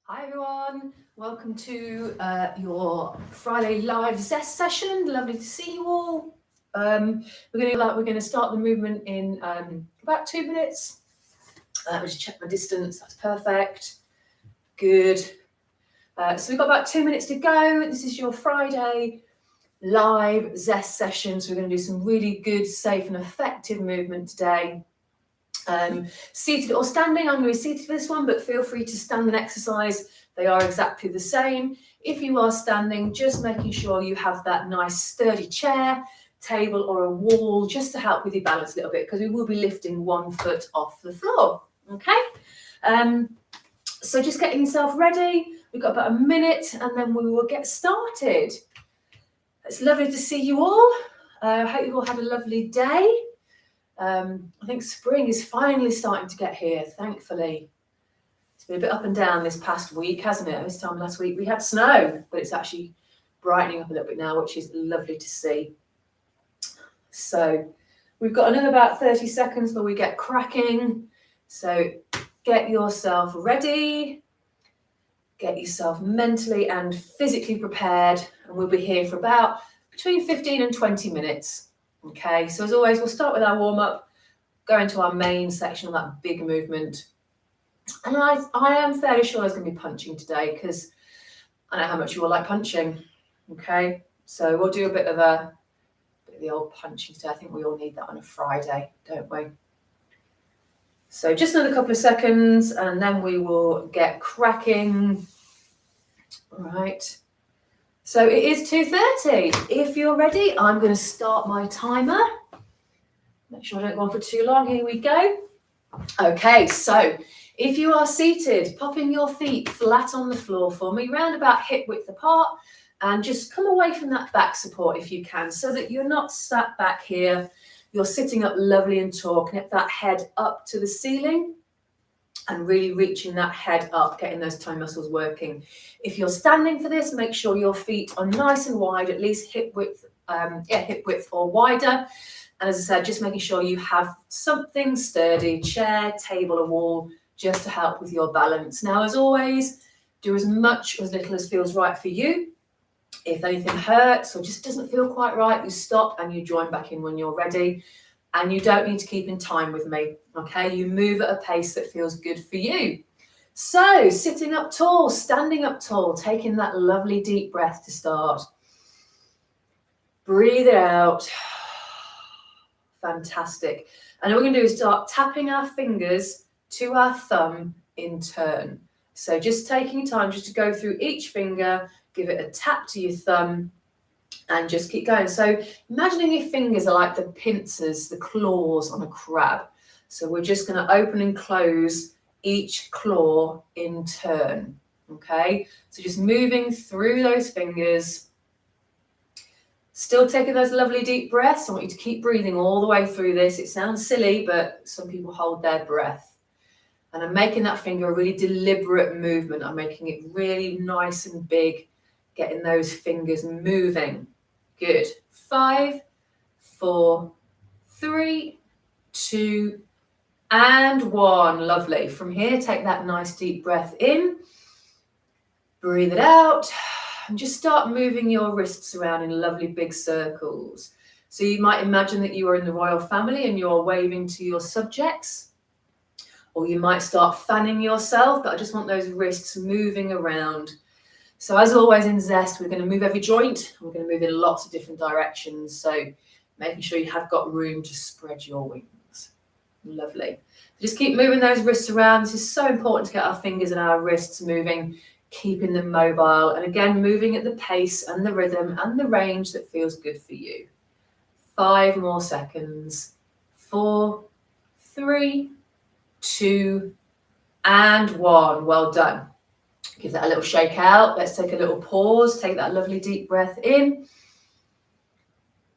Hi everyone, welcome to your Friday live Zest session. Lovely to see you all. We're going to start the movement in about 2 minutes. Let me just check my distance. That's perfect. Good. So we've got about 2 minutes to go. This is your Friday live Zest session. So we're going to do some really good, safe, and effective movement today. Seated or standing, I'm going to be seated for this one, but feel free to stand and exercise. They are exactly the same. If you are standing, just making sure you have that nice sturdy chair, table or a wall just to help with your balance a little bit, because we will be lifting 1 foot off the floor. Okay, so just getting yourself ready. We've got about a minute and then we will get started. It's lovely to see you all. I hope you all had a lovely day. I think spring is finally starting to get here, thankfully. It's been a bit up and down this past week, hasn't it? This time last week we had snow, but it's actually brightening up a little bit now, which is lovely to see. So we've got another about 30 seconds before we get cracking. So get yourself ready, get yourself mentally and physically prepared, and we'll be here for about between 15 and 20 minutes. Okay, so as always, we'll start with our warm-up, go into our main section on that big movement. And I am fairly sure there's going to be punching today, because I know how much you all like punching. Okay, so we'll do a bit of the old punching today. I think we all need that on a Friday, don't we? So just another couple of seconds and then we will get cracking. All right. So it is 2:30. If you're ready, I'm going to start my timer. Make sure I don't go on for too long. Here we go. Okay, so if you are seated, popping your feet flat on the floor for me, round about hip width apart, and just come away from that back support if you can, so that you're not sat back here. You're sitting up lovely and tall. Connect that head up to the ceiling and really reaching that head up, getting those toe muscles working. If you're standing for this, make sure your feet are nice and wide, at least hip width or wider. And as I said, just making sure you have something sturdy, chair, table, or wall, just to help with your balance. Now, as always, do as much or as little as feels right for you. If anything hurts or just doesn't feel quite right, you stop and you join back in when you're ready. And you don't need to keep in time with me, okay? You move at a pace that feels good for you. So, sitting up tall, standing up tall, taking that lovely deep breath to start. Breathe it out. Fantastic. And what we're going to do is start tapping our fingers to our thumb in turn. So just taking time just to go through each finger, give it a tap to your thumb, and just keep going. So imagining your fingers are like the pincers, the claws on a crab. So we're just going to open and close each claw in turn. Okay, so just moving through those fingers. Still taking those lovely deep breaths. I want you to keep breathing all the way through this. It sounds silly, but some people hold their breath. And I'm making that finger a really deliberate movement. I'm making it really nice and big, getting those fingers moving. Good. 5, 4, 3, 2, and 1. Lovely. From here, take that nice deep breath in. Breathe it out. And just start moving your wrists around in lovely big circles. So you might imagine that you are in the royal family and you're waving to your subjects. Or you might start fanning yourself, but I just want those wrists moving around. So as always in Zest, we're going to move every joint. We're going to move in lots of different directions. So making sure you have got room to spread your wings. Lovely. Just keep moving those wrists around. This is so important to get our fingers and our wrists moving, keeping them mobile. And again, moving at the pace and the rhythm and the range that feels good for you. 5 more seconds. 4, 3, 2, and 1. Well done. Give that a little shake out. Let's take a little pause. Take that lovely deep breath in.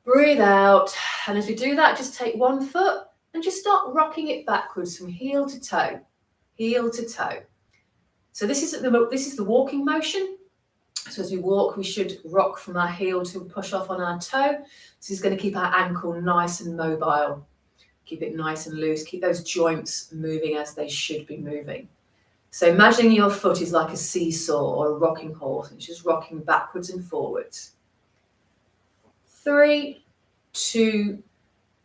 Breathe out. And as we do that, just take 1 foot and just start rocking it backwards from heel to toe. Heel to toe. So this is the walking motion. So as we walk, we should rock from our heel to push off on our toe. This is going to keep our ankle nice and mobile. Keep it nice and loose. Keep those joints moving as they should be moving. So imagining your foot is like a seesaw or a rocking horse. It's just rocking backwards and forwards. 3, 2,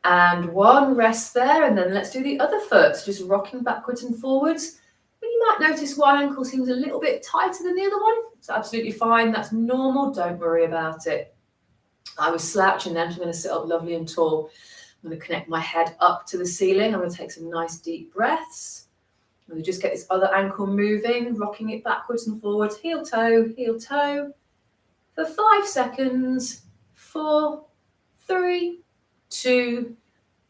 and 1. Rest there, and then let's do the other foot. So just rocking backwards and forwards. But you might notice one ankle seems a little bit tighter than the other one. It's absolutely fine. That's normal. Don't worry about it. I was slouching then, so I'm going to sit up lovely and tall. I'm going to connect my head up to the ceiling. I'm going to take some nice deep breaths. I'm going to just get this other ankle moving, rocking it backwards and forwards, heel toe, for 5 seconds. 4, 3, 2,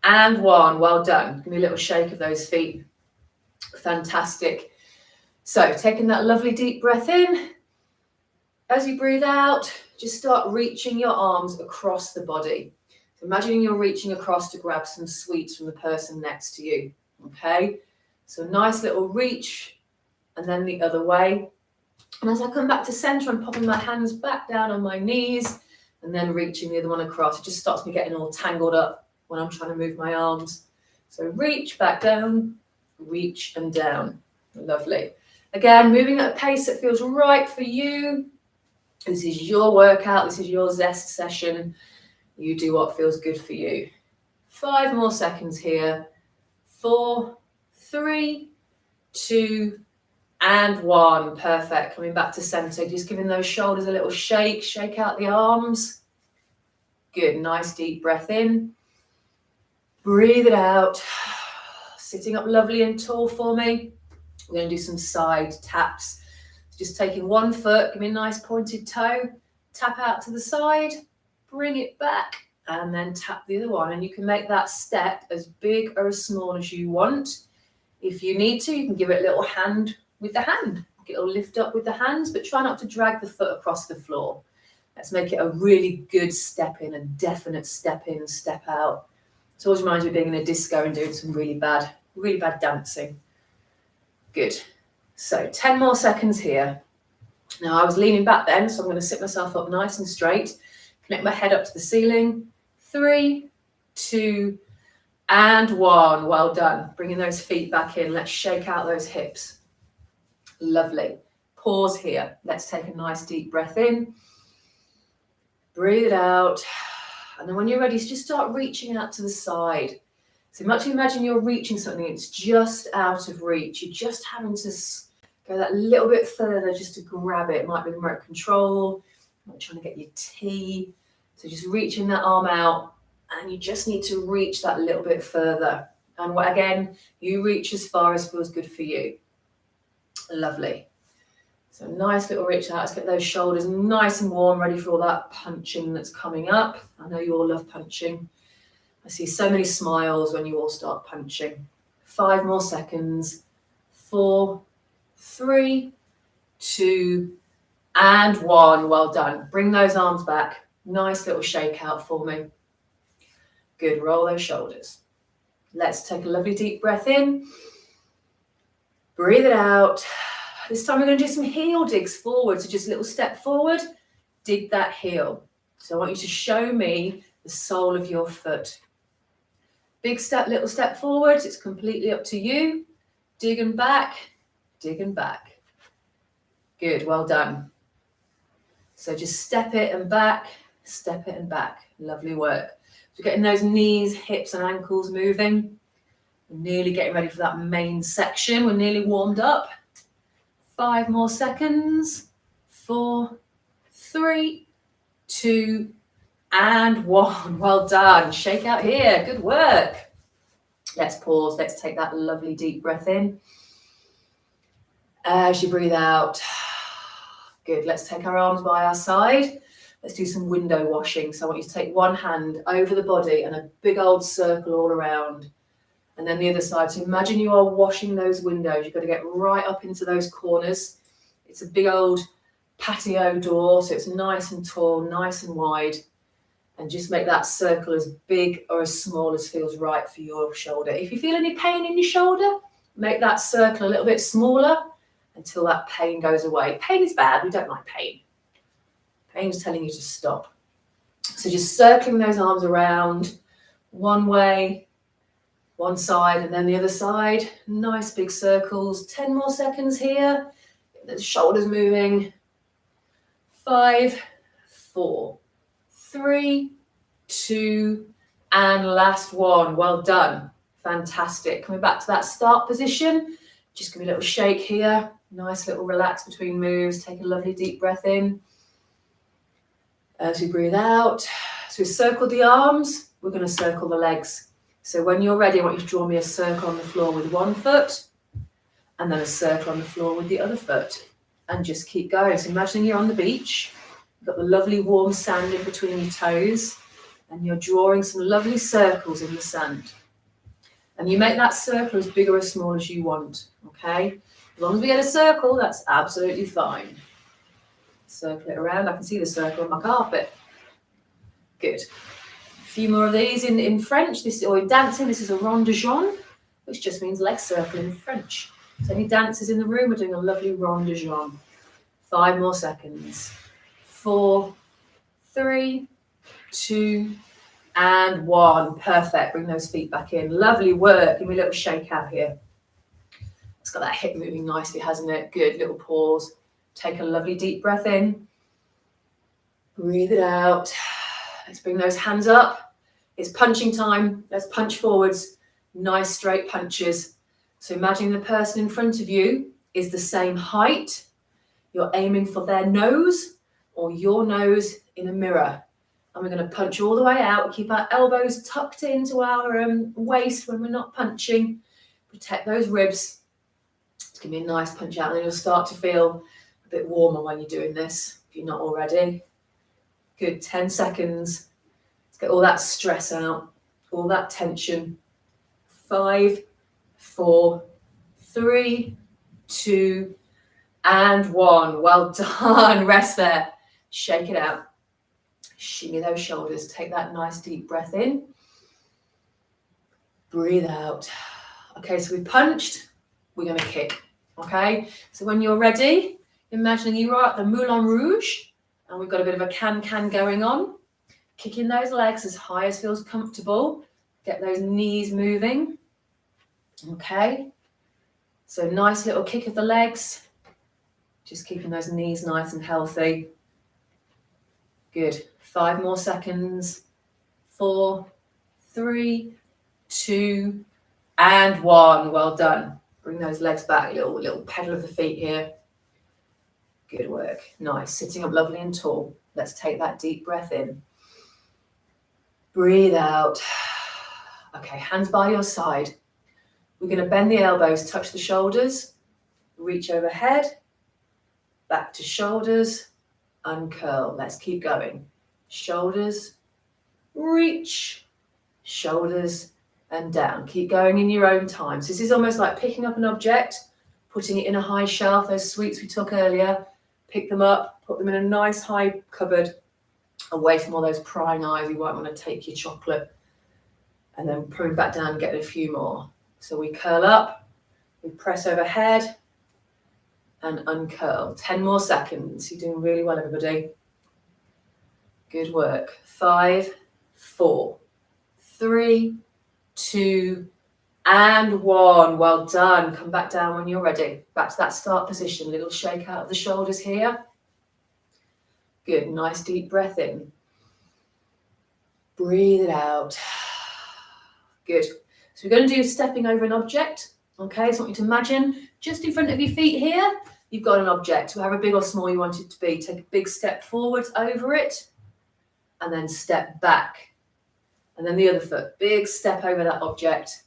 and 1. Well done. Give me a little shake of those feet. Fantastic. So taking that lovely deep breath in. As you breathe out, just start reaching your arms across the body. So imagining you're reaching across to grab some sweets from the person next to you. Okay? So nice little reach, and then the other way. And as I come back to center, I'm popping my hands back down on my knees and then reaching the other one across. It just stops me getting all tangled up when I'm trying to move my arms. So reach back down, reach and down. Lovely. Again, moving at a pace that feels right for you. This is your workout. This is your Zest session. You do what feels good for you. 5 more seconds here. 4, 3, 2, and 1. Perfect. Coming back to center. Just giving those shoulders a little shake. Shake out the arms. Good. Nice deep breath in. Breathe it out. Sitting up lovely and tall for me. We're going to do some side taps. Just taking one foot, give me a nice pointed toe, tap out to the side, bring it back, and then tap the other one. And you can make that step as big or as small as you want. If you need to, you can give it a little hand with the hand. It'll lift up with the hands, but try not to drag the foot across the floor. Let's make it a really good step in, a definite step in, step out. It always reminds me of being in a disco and doing some really bad dancing. Good. So 10 more seconds here. Now I was leaning back then, so I'm going to sit myself up nice and straight. Connect my head up to the ceiling. 3, 2, and 1. Well done. Bringing those feet back in. Let's shake out those hips. Lovely. Pause here. Let's take a nice deep breath in. Breathe it out. And then when you're ready, just start reaching out to the side. So imagine you're reaching something, it's just out of reach. You're just having to go that little bit further just to grab it. It might be remote control, you might be trying to get your tea. So just reaching that arm out, and you just need to reach that little bit further. And again, you reach as far as feels good for you. Lovely. So nice little reach out. Let's get those shoulders nice and warm, ready for all that punching that's coming up. I know you all love punching. I see so many smiles when you all start punching. 5 more seconds. 4, 3, 2, and 1. Well done. Bring those arms back. Nice little shake out for me. Good. Roll those shoulders. Let's take a lovely deep breath in. Breathe it out. This time we're going to do some heel digs forward. So just a little step forward. Dig that heel. So I want you to show me the sole of your foot. Big step, little step forward. It's completely up to you. Dig and back, dig and back. Good, well done. So just step it and back, step it and back. Lovely work. So getting those knees, hips and ankles moving. We're nearly getting ready for that main section. We're nearly warmed up. 5 more seconds. 4, 3, 2, and 1. Well done. Shake out here. Good work. Let's pause. Let's take that lovely deep breath in. As you breathe out. Good. Let's take our arms by our side. Let's do some window washing. So I want you to take one hand over the body and a big old circle all around. And then the other side. So imagine you are washing those windows. You've got to get right up into those corners. It's a big old patio door. So it's nice and tall, nice and wide. And just make that circle as big or as small as feels right for your shoulder. If you feel any pain in your shoulder, make that circle a little bit smaller until that pain goes away. Pain is bad. We don't like pain. Pain is telling you to stop. So just circling those arms around one way One side and then the other side. Nice big circles. 10 more seconds here. The shoulders moving. 5, 4, 3, 2, and last one. Well done. Fantastic. Coming back to that start position. Just give me a little shake here. Nice little relax between moves. Take a lovely deep breath in. As we breathe out. So we circled the arms. We're going to circle the legs. So when you're ready, I want you to draw me a circle on the floor with one foot and then a circle on the floor with the other foot. And just keep going. So imagining you're on the beach. You've got the lovely warm sand in between your toes and you're drawing some lovely circles in the sand. And you make that circle as big or as small as you want, okay? As long as we get a circle, that's absolutely fine. Circle it around. I can see the circle on my carpet. Good. A few more of these in French, or in dancing. This is a rond de jambe, which just means leg circle in French. So any dancers in the room are doing a lovely rond de jambe. 5 more seconds. 4, 3, 2, and 1. Perfect. Bring those feet back in. Lovely work. Give me a little shake out here. It's got that hip moving nicely, hasn't it? Good. Little pause. Take a lovely deep breath in. Breathe it out. Let's bring those hands up. It's punching time. Let's punch forwards. Nice straight punches. So imagine the person in front of you is the same height. You're aiming for their nose or your nose in a mirror. And we're going to punch all the way out. Keep our elbows tucked into our waist when we're not punching. Protect those ribs. Just give me a nice punch out and then you'll start to feel a bit warmer when you're doing this, if you're not already. Good, 10 seconds. Let's get all that stress out, all that tension. 5, 4, 3, 2, and 1. Well done. Rest there. Shake it out. Shimmy those shoulders. Take that nice deep breath in. Breathe out. Okay, so we punched. We're going to kick. Okay, so when you're ready, imagining you are at the Moulin Rouge and we've got a bit of a can-can going on. Kicking those legs as high as feels comfortable. Get those knees moving. Okay, so nice little kick of the legs. Just keeping those knees nice and healthy. Good. 5 more seconds. 4, 3, 2, and 1. Well done. Bring those legs back. Little pedal of the feet here. Good work. Nice. Sitting up lovely and tall. Let's take that deep breath in. Breathe out. Okay, hands by your side. We're going to bend the elbows, touch the shoulders, reach overhead, back to shoulders, uncurl. Let's keep going. Shoulders, reach, shoulders, and down. Keep going in your own time. So this is almost like picking up an object, putting it in a high shelf, those sweets we took earlier, pick them up, put them in a nice high cupboard, away from all those prying eyes. You might want to take your chocolate, and then putting back down and getting a few more. So we curl up, we press overhead, and uncurl. 10 more seconds. You're doing really well, everybody. Good work. 5, 4, 3, 2, and 1. Well done. Come back down when you're ready. Back to that start position. Little shake out of the shoulders here. Good. Nice deep breath in. Breathe it out. Good. So we're going to do stepping over an object. Okay, so I want you to imagine just in front of your feet here, you've got an object. However big or small you want it to be. Take a big step forwards over it and then step back. And then the other foot, big step over that object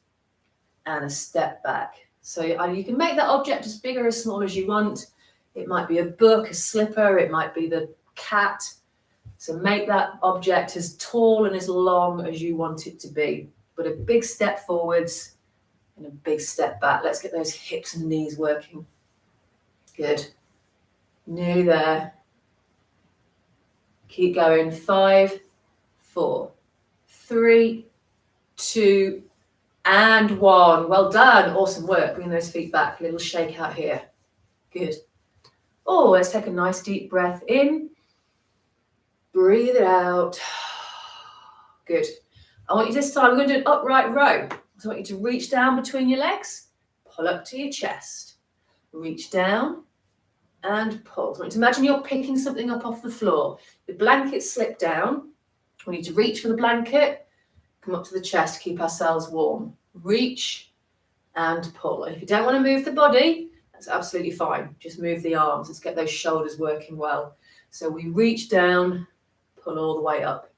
and a step back. So you can make that object as big or as small as you want. It might be a book, a slipper, it might be the cat. So make that object as tall and as long as you want it to be. But a big step forwards and a big step back. Let's get those hips and knees working. Good. Nearly there. Keep going. 5, 4, 3, 2, and 1. Well done. Awesome work. Bring those feet back. A little shake out here. Good. Oh, let's take a nice deep breath in. Breathe it out. Good. I want you this time, we're going to do an upright row. So I want you to reach down between your legs, pull up to your chest, reach down and pull. So I want you to imagine you're picking something up off the floor. The blanket slipped down. We need to reach for the blanket, come up to the chest, keep ourselves warm. Reach and pull. And if you don't want to move the body, that's absolutely fine. Just move the arms. Let's get those shoulders working well. So we reach down, pull all the way up.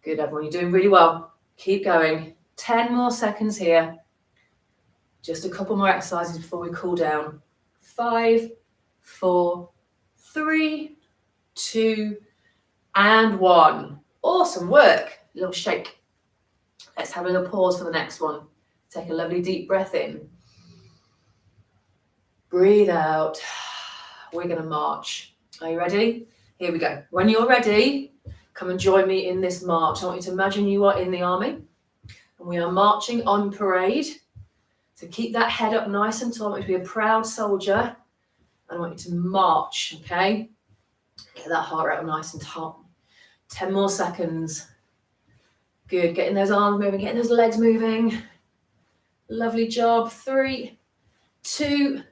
Good, everyone. You're doing really well. Keep going. 10 more seconds here. Just a couple more exercises before we cool down. 5, 4, 3, 2, and 1. Awesome work. A little shake. Let's have a little pause for the next one. Take a lovely deep breath in. Breathe out. We're going to march. Are you ready? Here we go. When you're ready, come and join me in this march. I want you to imagine you are in the army and we are marching on parade. So keep that head up nice and tall. I want you to be a proud soldier and I want you to march, okay? Get that heart rate up nice and hot. 10 more seconds. Good. Getting those arms moving, getting those legs moving. Lovely job. 3, 2,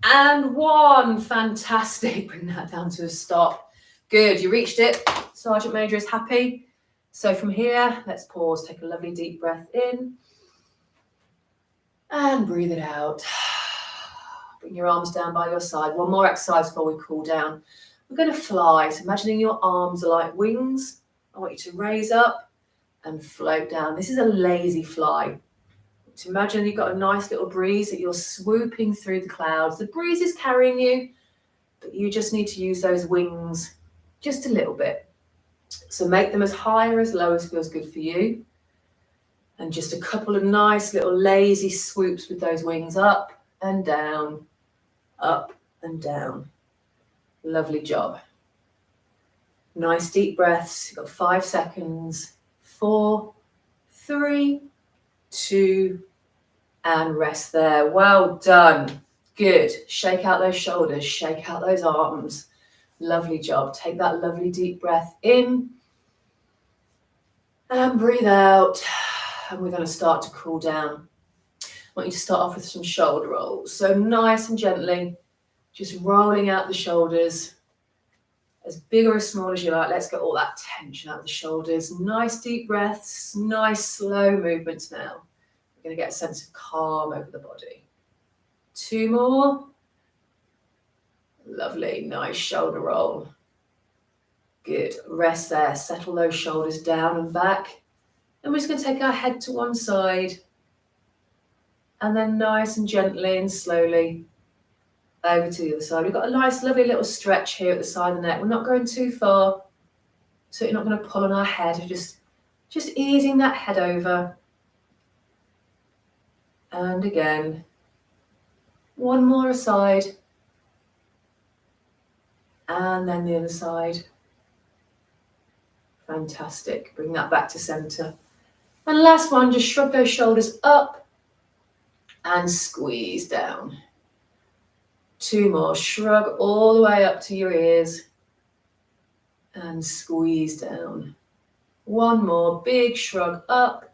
and 1. Fantastic. Bring that down to a stop. Good. You reached it. Sergeant Major is happy. So from here, let's pause. Take a lovely deep breath in. And breathe it out. Bring your arms down by your side. One more exercise before we cool down. We're going to fly. So imagining your arms are like wings. I want you to raise up and float down. This is a lazy fly. So imagine you've got a nice little breeze that you're swooping through the clouds. The breeze is carrying you, but you just need to use those wings just a little bit. So make them as high or as low as feels good for you. And just a couple of nice little lazy swoops with those wings up and down, up and down. Lovely job. Nice deep breaths. You've got 5 seconds. 4, 3, 2, and rest there. Well done. Good. Shake out those shoulders. Shake out those arms. Lovely job. Take that lovely deep breath in and breathe out. And we're going to start to cool down. I want you to start off with some shoulder rolls. So nice and gently, just rolling out the shoulders. As big or as small as you like. Let's get all that tension out of the shoulders. Nice deep breaths. Nice slow movements now. We're going to get a sense of calm over the body. 2 more. Lovely. Nice shoulder roll. Good. Rest there. Settle those shoulders down and back. And we're just going to take our head to one side. And then nice and gently and slowly over to the other side. We've got a nice, lovely little stretch here at the side of the neck. We're not going too far. So you're not going to pull on our head. We're just easing that head over. And again, one more aside, and then the other side. Fantastic. Bring that back to center. And last one, just shrug those shoulders up and squeeze down. 2 more. Shrug all the way up to your ears and squeeze down. 1 more. Big shrug up.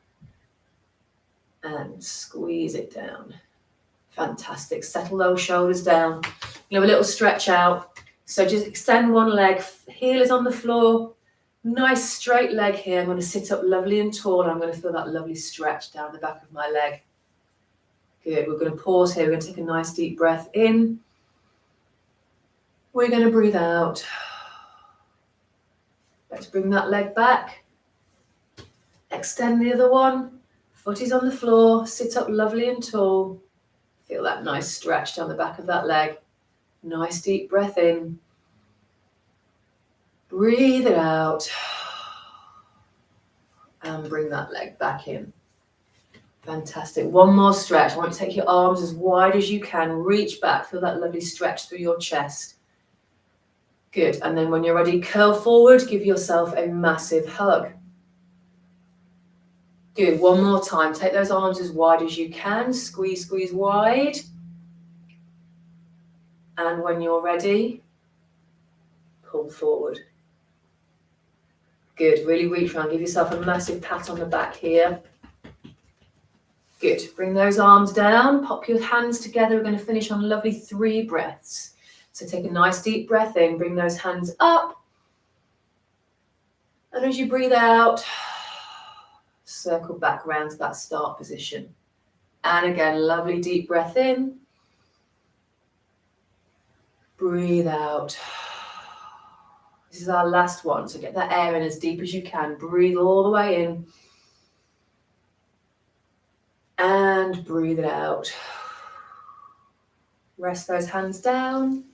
And squeeze it down. Fantastic. Settle those shoulders down. You have a little stretch out. So just extend one leg. Heel is on the floor. Nice straight leg here. I'm going to sit up lovely and tall. I'm going to feel that lovely stretch down the back of my leg. Good. We're going to pause here. We're going to take a nice deep breath in. We're going to breathe out. Let's bring that leg back. Extend the other one. Foot is on the floor, sit up lovely and tall. Feel that nice stretch down the back of that leg. Nice deep breath in. Breathe it out. And bring that leg back in. Fantastic. 1 more stretch. I want you to take your arms as wide as you can. Reach back. Feel that lovely stretch through your chest. Good. And then when you're ready, curl forward. Give yourself a massive hug. Good. 1 more time. Take those arms as wide as you can. Squeeze, squeeze wide. And when you're ready, pull forward. Good. Really reach around. Give yourself a massive pat on the back here. Good. Bring those arms down, pop your hands together. We're going to finish on lovely 3 breaths. So take a nice deep breath in, bring those hands up. And as you breathe out, circle back around to that start position. And again, lovely deep breath in. Breathe out. This is our last one, so get that air in as deep as you can. Breathe all the way in. And breathe it out. Rest those hands down.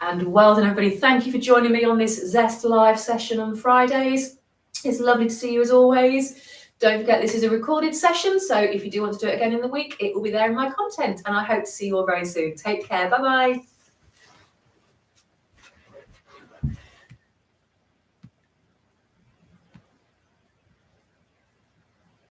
And well done, everybody. Thank you for joining me on this Zest live session on Fridays. It's lovely to see you as always. Don't forget, this is a recorded session, so if you do want to do it again in the week, it will be there in my content. And I hope to see you all very soon. Take care. Bye-bye.